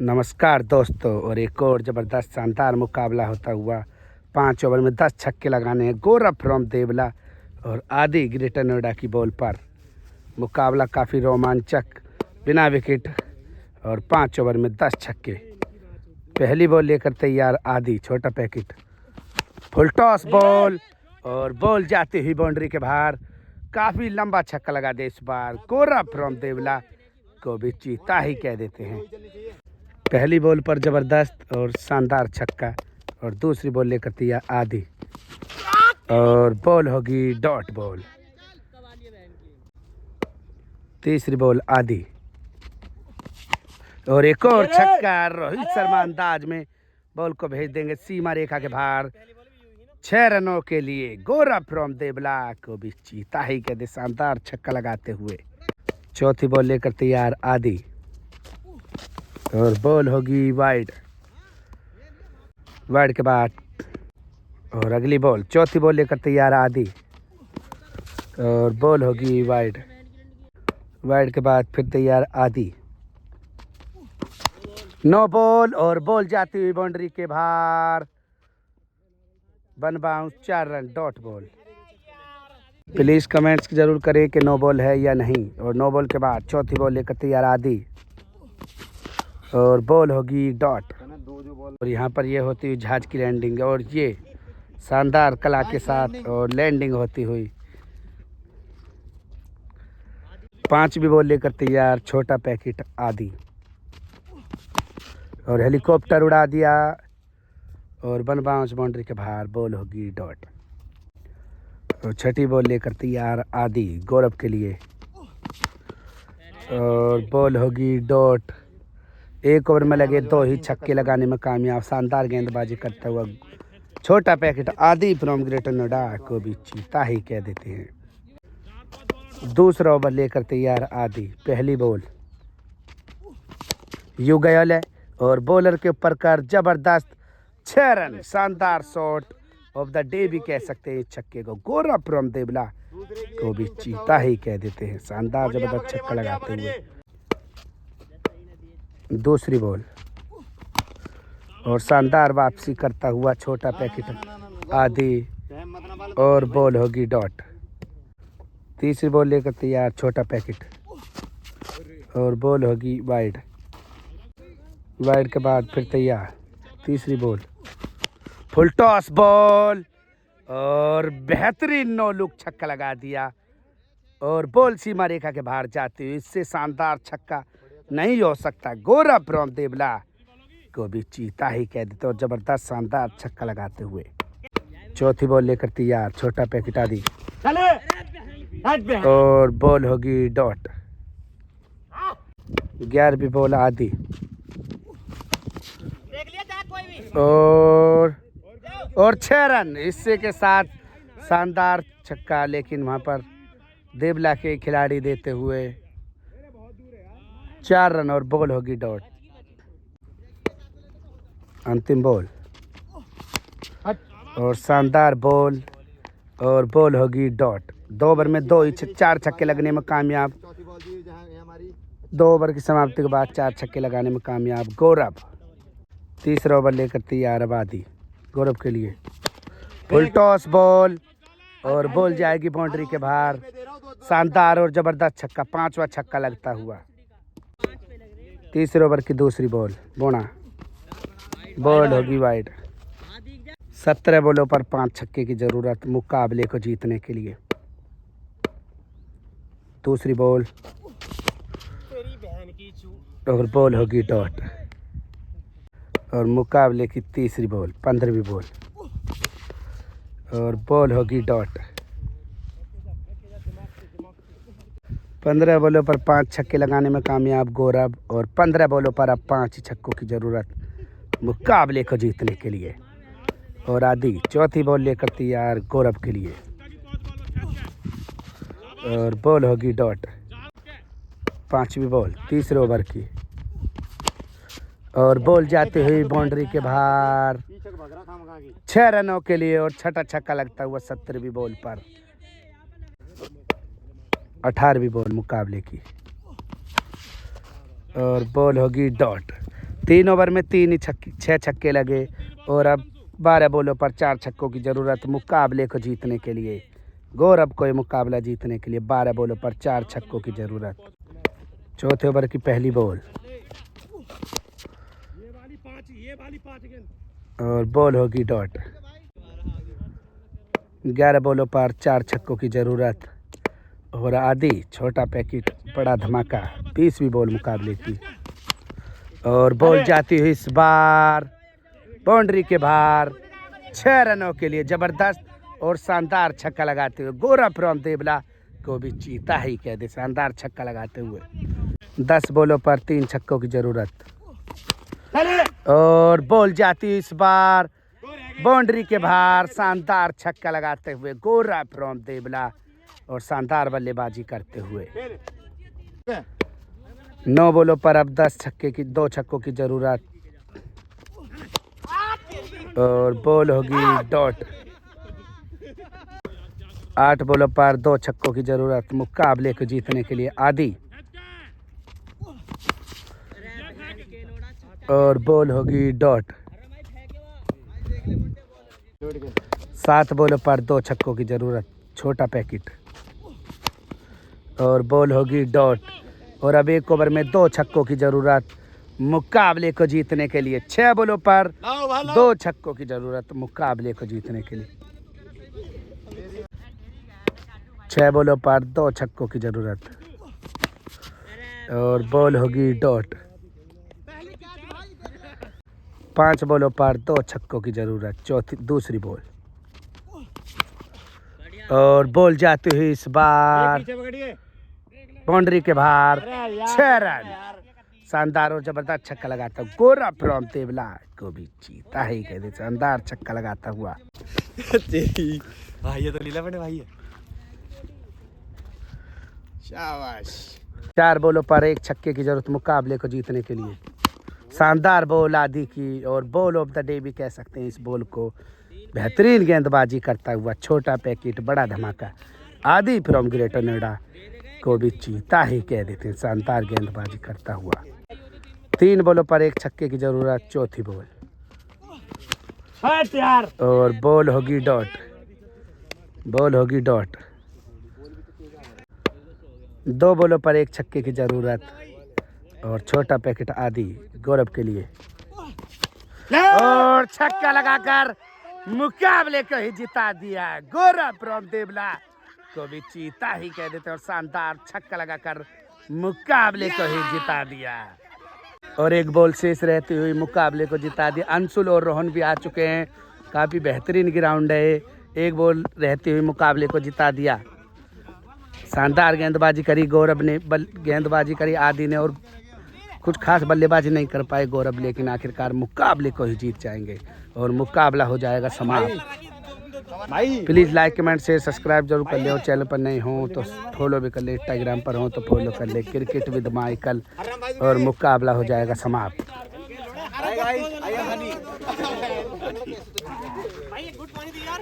नमस्कार दोस्तों, और एक और ज़बरदस्त शानदार मुकाबला होता हुआ 5 ओवर में 10 छक्के लगाने हैं गौरव फ्रॉम देवला और आदि ग्रेटर नोएडा की बॉल पर। मुकाबला काफ़ी रोमांचक, बिना विकेट और 5 ओवर में 10 छक्के। पहली बॉल लेकर तैयार आदि, छोटा पैकेट, फुल टॉस बॉल और बॉल जाती हुई बाउंड्री के बाहर। काफ़ी लंबा छक्का लगा दे इस बार गौरव फ्रॉम देवला को भी चीता ही कह देते हैं। पहली बॉल पर ज़बरदस्त और शानदार छक्का और दूसरी बॉल लेकर तैयार आदि और बॉल होगी डॉट बॉल। तीसरी बॉल आदि और एक और छक्का। रोहित शर्मा अंदाज में बॉल को भेज देंगे सीमा रेखा के बाहर। 6 रनों के लिए गौरव फ्रॉम देवला को भी चीता ही कह दे, शानदार छक्का लगाते हुए। चौथी बॉल लेकर तैयार आदि और बॉल होगी वाइड के बाद। और अगली बॉल, चौथी बॉल लेकर तैयार आदि और बॉल होगी वाइड के बाद फिर तैयार आदि। नो बॉल और बॉल जाती हुई बाउंड्री के बाहर। One bounce, 4 run, dot ball. Please comments जरूर करें कि नो बॉल है या नहीं। और नो बॉल के बाद चौथी बॉल लेकर तैयार आदि और बॉल होगी डॉट। और यहाँ पर ये होती हुई जहाज की लैंडिंग और ये शानदार कला के साथ और लैंडिंग होती हुई। 5वीं बॉल लेकर तैयार छोटा पैकेट आदि और हेलीकॉप्टर उड़ा दिया और वन बाउंस बाउंड्री के बाहर। बॉल होगी डॉट। और 6ठी बॉल लेकर तैयार आदि गौरव के लिए और बॉल होगी डॉट। 1 ओवर में लगे 2 ही छक्के लगाने में कामयाब, शानदार गेंदबाजी करता हुआ छोटा पैकेट आदि फ्रॉम ग्रेटर नोएडा को भी चीता ही कह देते हैं। दूसरा ओवर लेकर तैयार आदि। पहली बॉल यू गयल है और बॉलर के ऊपर कर जबरदस्त 6 रन, शानदार शॉट ऑफ द डे भी कह सकते हैं। इस छक्के को गौरव फ्रॉम देवला को भी चीता ही कह देते हैं, शानदार जबरदस्त छक्का लगाते हुए। दूसरी बॉल और शानदार वापसी करता हुआ छोटा पैकेट आदि और बॉल होगी डॉट। तीसरी बॉल लेकर तैयार छोटा पैकेट और बॉल होगी वाइड के बाद फिर तैयार तीसरी बॉल, फुल टॉस बॉल और बेहतरीन नो लुक छक्का लगा दिया और बॉल सीमा रेखा के बाहर जाती हुई। इससे शानदार छक्का नहीं हो सकता गौरव फ्रॉम देवला को भी चीता ही कह देते और जबरदस्त शानदार छक्का लगाते हुए। चौथी बॉल लेकर तैयार छोटा पैकेट आदि और बॉल होगी डॉट। 11वीं बॉल आदि और 6 रन। इससे के साथ शानदार छक्का, लेकिन वहां पर देवला के खिलाड़ी देते हुए 4 रन और बॉल होगी डॉट। अंतिम बॉल और शानदार बॉल और बॉल होगी डॉट। 2 ओवर में 4 छक्के लगने में कामयाब। 2 ओवर की समाप्ति के बाद 4 छक्के लगाने में कामयाब गौरव। तीसरा ओवर लेकर तैयार आदि गौरव के लिए। फुल टॉस बॉल और बॉल जाएगी बाउंड्री के बाहर। शानदार और जबरदस्त छक्का, 5वां छक्का लगता हुआ। तीसरे ओवर की दूसरी बॉल बोना, बॉल होगी वाइड। 17 बॉलों पर 5 छक्के की जरूरत मुकाबले को जीतने के लिए। दूसरी बॉल और बॉल होगी डॉट और मुकाबले की तीसरी बॉल, 15वीं बॉल और बॉल होगी डॉट। 15 बॉलों पर 5 छक्के लगाने में कामयाब गौरव और 15 बॉलों पर अब 5 छक्कों की ज़रूरत मुकाबले को जीतने के लिए। और आदि चौथी बॉल लेकर तैयार गौरव के लिए और बॉल होगी डॉट। 5वीं बॉल तीसरे ओवर की और बॉल जाती हुई बाउंड्री के बाहर। 6 रनों के लिए और 6ठा छक्का लगता हुआ 17वीं बॉल पर। 18वीं बॉल मुकाबले की और बॉल होगी डॉट। 3 ओवर में 6 छक्के लगे और अब 12 बॉलों पर 4 छक्कों की ज़रूरत मुकाबले को जीतने के लिए। गौरव को ये मुकाबला जीतने के लिए 12 बॉलों पर 4 छक्कों की ज़रूरत। चौथे ओवर की पहली बॉल और बॉल होगी डॉट। 11 बॉलों पर 4 छक्कों की ज़रूरत और आदि छोटा पैकेट बड़ा धमाका 20वीं बॉल मुकाबले की और बॉल जाती हुई इस बार बाउंड्री के बाहर 6 रनों के लिए जबरदस्त और शानदार छक्का लगाते हुए गौरव फ्रॉम देवला को भी जीता ही कह दे। शानदार छक्का लगाते हुए 10 बॉलों पर 3 छक्कों की ज़रूरत और बॉल जाती इस बार बाउंड्री के बाहर शानदार छक्का लगाते हुए गौरव फ्रॉम देवला और शानदार बल्लेबाजी करते हुए 9 बॉलों पर अब 2 छक्कों की ज़रूरत और बॉल होगी डॉट। 8 बॉलों पर 2 छक्कों की ज़रूरत मुकाबले को जीतने के लिए आदि और बॉल होगी डॉट। 7 बॉलों पर 2 छक्कों की ज़रूरत छोटा पैकेट और बॉल होगी डॉट और अब 1 ओवर में 2 छक्कों की ज़रूरत मुकाबले को जीतने के लिए। 6 बॉलों पर 2 छक्कों की ज़रूरत मुकाबले को जीतने के लिए। 6 बॉलों पर 2 छक्कों की ज़रूरत और बॉल होगी डॉट। 5 बॉलों पर 2 छक्कों की ज़रूरत दूसरी बॉल और बॉल जाती हुई इस बार बाउंड्री के बाहर 6 रन। शानदार और जबरदस्त छक्का लगाता हुआ गौरव फ्रॉम देवला को भी जीता ही कह दे। शानदार छक्का लगाता हुआ भाई ये तो लीला बने भाई है। शाबाश। 4 बॉलों पर 1 छक्के की जरूरत मुकाबले को जीतने के लिए। शानदार बॉल आदि की और बॉल ऑफ द डे भी कह सकते हैं इस बॉल को। बेहतरीन गेंदबाजी करता हुआ छोटा पैकेट बड़ा धमाका आदि फ्रॉम ग्रेटर नोएडा को भी जीता ही कह देते हैं। शानदार गेंदबाजी करता हुआ 3 बॉलों पर 1 छक्के की जरूरत चौथी बॉल और बॉल होगी डॉट। बॉल होगी डॉट। 2 बॉलों पर 1 छक्के की जरूरत और छोटा पैकेट आदि गौरव के लिए और छक्का लगाकर मुकाबले को ही जिता दिया। गौरव फ्रॉम देवला को भी जीता ही कह देते और शानदार छक्का लगाकर मुकाबले को ही जिता दिया और 1 बॉल शेष रहती हुई मुकाबले को जिता दिया। अंशुल और रोहन भी आ चुके हैं। काफ़ी बेहतरीन ग्राउंड है। 1 बॉल रहती हुई मुकाबले को जिता दिया। शानदार गेंदबाजी करी गौरव ने, गेंदबाजी करी आदि ने और कुछ खास बल्लेबाजी नहीं कर पाए गौरव, लेकिन आखिरकार मुकाबले को ही जीत जाएंगे और मुकाबला हो जाएगा समाप्त। Please like comment share subscribe जरूर कर ले और चैनल पर नहीं हो तो फॉलो भी कर ले। इंस्टाग्राम पर हो तो फॉलो कर ले। क्रिकेट विद माइकल और मुकाबला हो जाएगा समाप्त। भाई गुड मॉर्निंग यार।